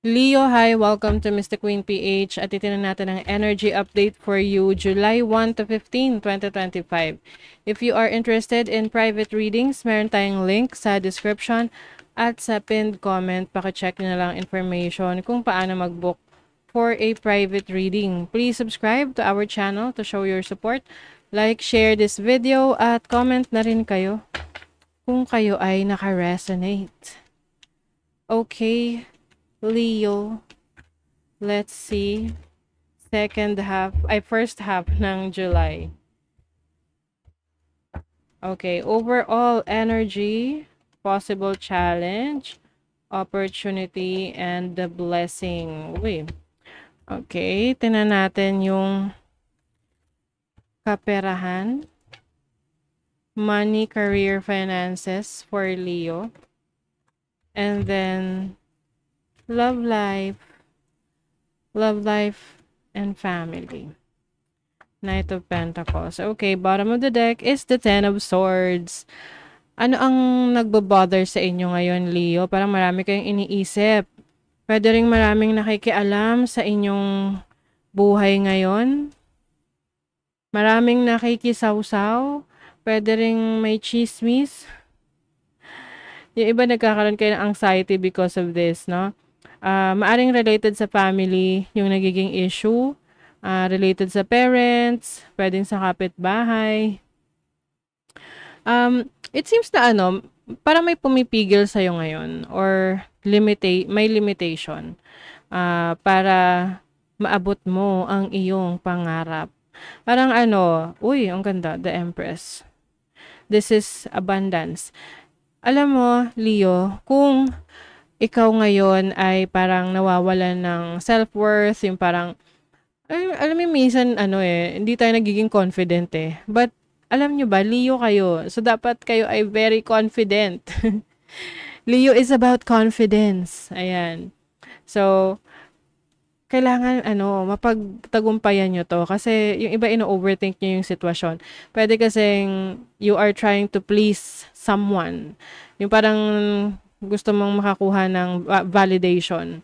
Leo, hi! Welcome to Mr. Queen PH at itinan natin ang energy update for you July 1 to 15, 2025. If you are interested in private readings, meron tayong link sa description at sa pinned comment. Pakicheck nyo na lang information kung paano mag-book for a private reading. Please subscribe to our channel to show your support. Like, share this video at comment na rin kayo kung kayo ay naka-resonate. Okay. Leo, let's see. First half ng July. Okay, overall energy, possible challenge, opportunity, and the blessing. Uy. Okay, tingnan natin yung kaperahan, money, career, finances for Leo. And then love life, and family. Knight of Pentacles. Okay, bottom of the deck is the Ten of Swords. Ano ang nagbobother sa inyo ngayon, Leo? Parang marami kayong iniisip. Pwede rin maraming nakikialam sa inyong buhay ngayon. Maraming nakikisawsaw. Pwede rin may chismis. Yung iba nagkakaroon kayo ng anxiety because of this, no? Maaring related sa family yung nagiging issue, related sa parents, pwedeng sa kapitbahay. It seems na para may pumipigil sa'yo ngayon or may limitation para maabot mo ang iyong pangarap. Parang uy, ang ganda, the Empress. This is abundance. Alam mo, Leo, kung ikaw ngayon ay parang nawawalan ng self-worth, yung parang, alam mo, minsan, hindi tayo nagiging confident eh. But, alam nyo ba, Leo kayo. So, dapat kayo ay very confident. Leo is about confidence. Ayan. So, kailangan, mapagtagumpayan nyo to. Kasi, yung iba ino-overthink nyo yung sitwasyon. Pwede kasing, you are trying to please someone. Yung parang, gusto mong makakuha ng validation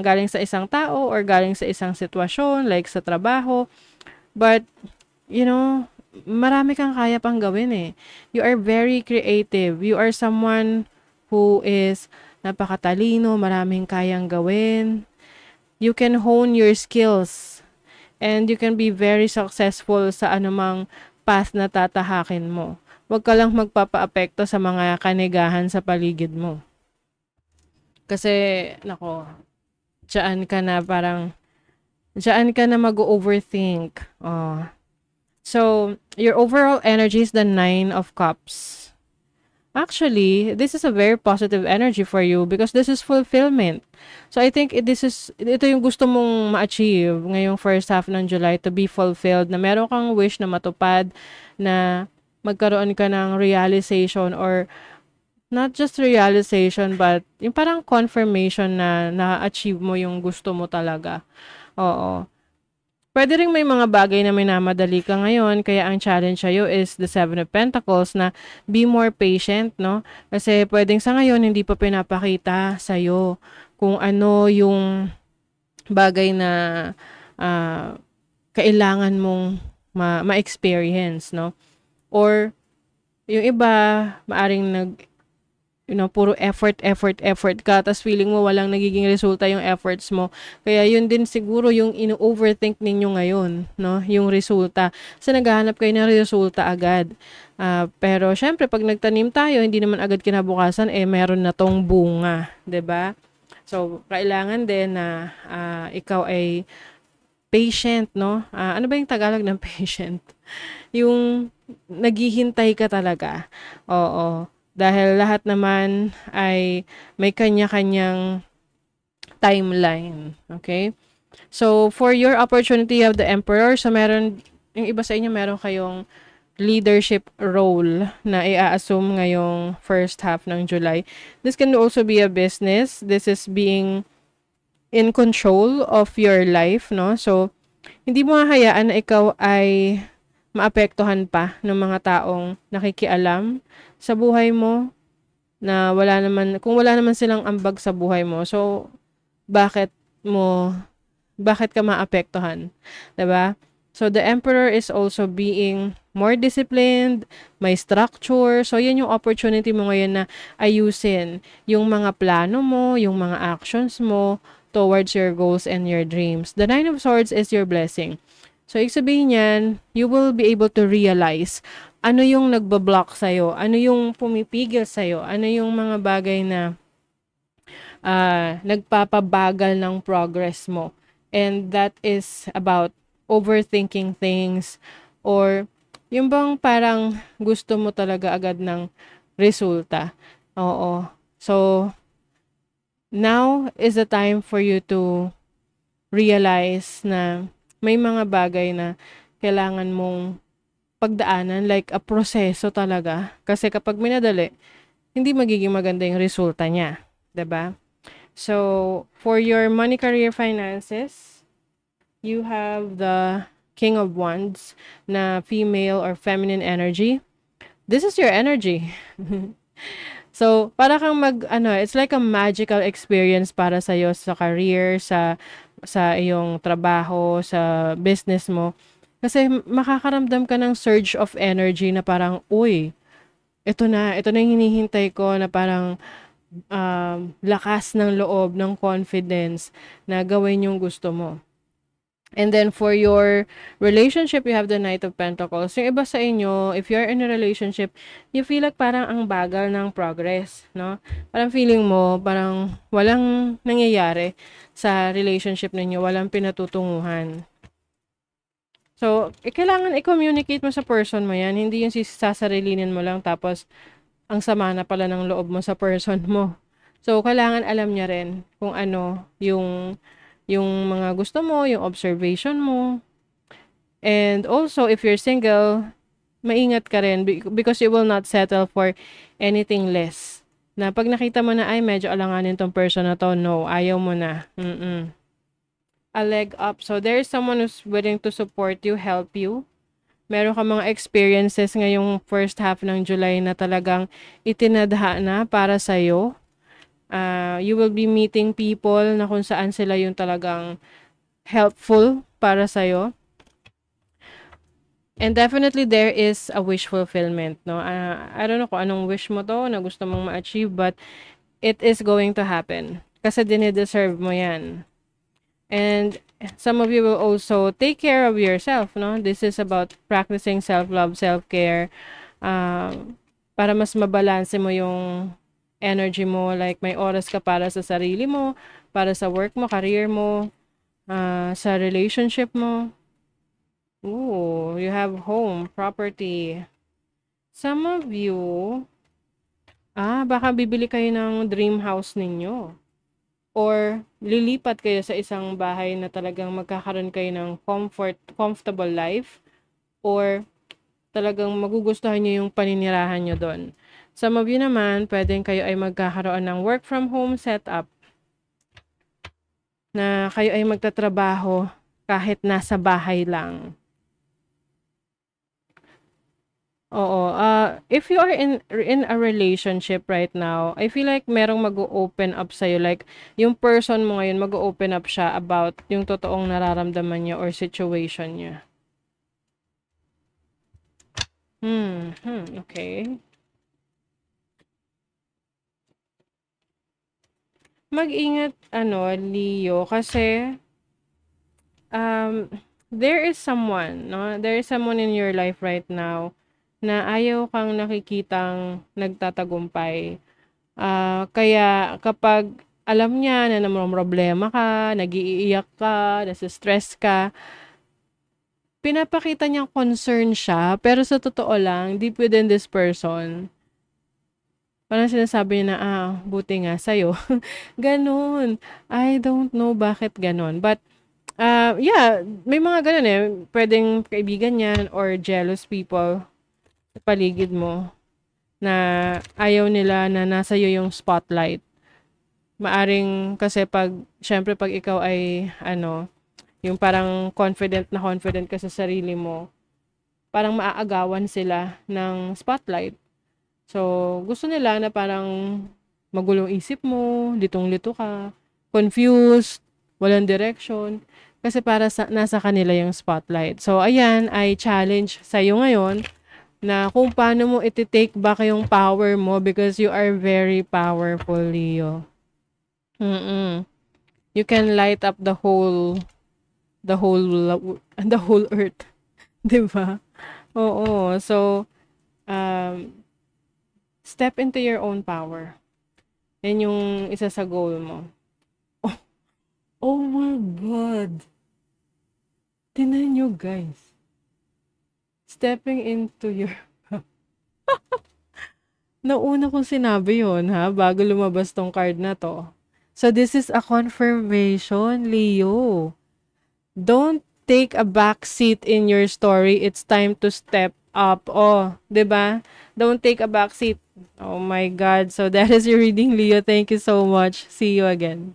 galing sa isang tao or galing sa isang sitwasyon like sa trabaho. But marami kang kaya pang gawin eh. You are very creative. You are someone who is napakatalino, maraming kayang gawin. You can hone your skills and you can be very successful sa anumang path na tatahakin mo. Huwag ka lang magpapaapekto sa mga kanigahan sa paligid mo. Kasi, diyan ka na mag-overthink. Oh. So, your overall energy is the Nine of Cups. Actually, this is a very positive energy for you because this is fulfillment. So, I think ito yung gusto mong ma-achieve ngayong first half ng July, to be fulfilled, na meron kang wish na matupad, na magkaroon ka ng realization, or not just realization but yung parang confirmation na na-achieve mo yung gusto mo talaga. Oo. Pwede rin may mga bagay na minamadali ka ngayon, kaya ang challenge sa'yo is the Seven of Pentacles, na be more patient, no? Kasi pwedeng sa ngayon hindi pa pinapakita sa'yo kung ano yung bagay na kailangan mong ma-experience, no? Or, yung iba, maaring puro effort ka, tas feeling mo walang nagiging resulta yung efforts mo. Kaya yun din siguro yung ino-overthink ninyo ngayon, no? Yung resulta. So, naghahanap kayo ng resulta agad. Pero, syempre, pag nagtanim tayo, hindi naman agad kinabukasan, meron na tong bunga. 'Di ba? So, kailangan din na ikaw ay patient, no? Ano ba yung Tagalog ng patient? Yung naghihintay ka talaga. Oo. Dahil lahat naman ay may kanya-kanyang timeline. Okay? So, for your opportunity of the Emperor, so yung iba sa inyo, meron kayong leadership role na i-assume ngayong first half ng July. This can also be a business. This is being in control of your life, no? So, hindi mo hahayaan na ikaw ay maapektuhan pa ng mga taong nakikialam sa buhay mo, na kung wala naman silang ambag sa buhay mo. So, bakit mo bakit ka maapektuhan, 'di ba? So the emperor is also being more disciplined, may structure. So yan yung opportunity mo ngayon na ayusin yung mga plano mo, yung mga actions mo towards your goals and your dreams. The Nine of Swords is your blessing. So ibig sabihin yan, you will be able to realize ano yung nagba-block sa'yo, ano yung pumipigil sa'yo, ano yung mga bagay na nagpapabagal ng progress mo. And that is about overthinking things or yung bang parang gusto mo talaga agad ng resulta. Oo. So, now is the time for you to realize na may mga bagay na kailangan mong pagdaanan, like a proseso talaga. Kasi kapag minadali, hindi magiging maganda yung resulta niya. 'Di ba? So, for your money, career, finances, you have the King of Wands na female or feminine energy. This is your energy. So, para kang it's like a magical experience para sa iyo sa career, sa iyong trabaho, sa business mo. Kasi makakaramdam ka ng surge of energy na parang, uy, ito na yung hinihintay ko na parang lakas ng loob, ng confidence na gawin yung gusto mo. And then for your relationship, you have the Knight of Pentacles. Yung iba sa inyo, if you're in a relationship, you feel like parang ang bagal ng progress, no? Parang feeling mo, parang walang nangyayari sa relationship ninyo, walang pinatutunguhan. So, kailangan i-communicate mo sa person mo yan, hindi yung sasarilinin mo lang tapos ang sama na pala ng loob mo sa person mo. So, kailangan alam niya rin kung ano yung mga gusto mo, yung observation mo. And also, if you're single, maingat ka rin because you will not settle for anything less. Na pag nakita mo na, ay, medyo alanganin tong person na to, no, ayaw mo na. A leg up. So, there is someone who's willing to support you, help you. Meron ka mga experiences ngayong first half ng July na talagang itinadha na para sa'yo. You will be meeting people na kung saan sila yung talagang helpful para sa'yo. And definitely there is a wish fulfillment, no? I don't know kung anong wish mo to na gusto mong ma-achieve, but it is going to happen. Kasi dinideserve mo yan. And some of you will also take care of yourself, no? This is about practicing self-love, self-care, para mas mabalanse mo yung energy mo. Like, may oras ka para sa sarili mo, para sa work mo, career mo, sa relationship mo. Ooh, you have home, property. Some of you, baka bibili kayo ng dream house ninyo. Or lilipat kayo sa isang bahay na talagang magkakaroon kayo ng comfortable life, or talagang magugustuhan nyo yung paninirahan nyo doon. Some of you naman, pwedeng kayo ay magkakaroon ng work from home setup, na kayo ay magtatrabaho kahit nasa bahay lang. Oo, if you are in a relationship right now, I feel like merong mag-o-open up sa'yo. Like, yung person mo ngayon, mag-o-open up siya about yung totoong nararamdaman niya or situation niya. Okay. Mag-ingat, Leo, kasi there is someone, no? There is someone in your life right now na ayaw kang nakikitang nagtatagumpay. Kaya kapag alam niya na namomroblema ka, nag-iiyak ka, nasa-stress ka, pinapakita niyang concern siya, pero sa totoo lang, deep within this person, parang sinasabi niya na, buti nga sa'yo. Ganun. I don't know bakit ganun. But, yeah, may mga ganun eh. Pwedeng kaibigan yan or jealous people sa paligid mo na ayaw nila na nasa iyo yung spotlight. Maaring kasi syempre pag ikaw ay, yung parang confident ka sa sarili mo, parang maaagawan sila ng spotlight. So, gusto nila na parang magulong isip mo, litong-lito ka, confused, walang direction, kasi para nasa kanila yung spotlight. So, ayan, I challenge sa'yo ngayon na kung paano mo iti-take back yung power mo because you are very powerful, Leo. You can light up the whole the whole earth, 'di ba? Oo. So, um, step into your own power. Yan yung isa sa goal mo. Oh my God. Tingnan nyo, guys. Stepping into your... Nauna kong sinabi yon ha, bago lumabas tong card na to. So, this is a confirmation, Leo. Don't take a back seat in your story. It's time to step up. Oh, 'di ba? Don't take a back seat. Oh my God. So, that is your reading, Leo. Thank you so much. See you again.